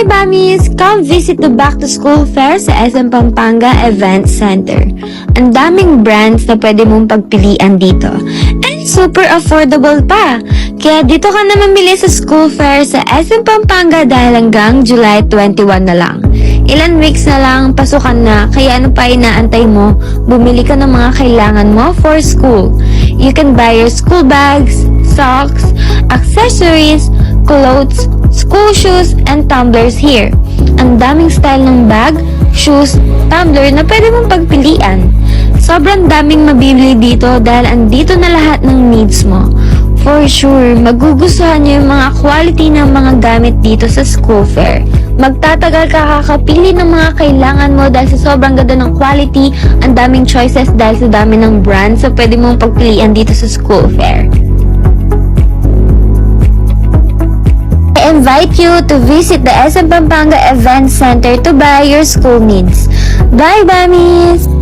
Hi Bamis! Come visit the Back to School Fair sa SM Pampanga Event Center. Ang daming brands na pwede mong pagpilian dito. And super affordable pa! Kaya dito ka na mamili sa school fair sa SM Pampanga dahil hanggang July 21 na lang. Ilan weeks na lang, pasukan na, kaya ano pa inaantay mo? Bumili ka ng mga kailangan mo for school. You can buy your school bags, socks, accessories, clothes, school shoes, and tumblers here. Ang daming style ng bag, shoes, tumbler na pwede mong pagpilian. Sobrang daming mabibili dito dahil andito na lahat ng needs mo. For sure, magugustuhan niyo yung mga quality ng mga gamit dito sa school fair. Magtatagal ka kakapili ng mga kailangan mo dahil sa sobrang ganda ng quality, ang daming choices dahil sa dami ng brands na pwede mong pagpilian dito sa school fair. I invite you to visit the SM Pampanga Event Center to buy your school needs. Bye, Bamis!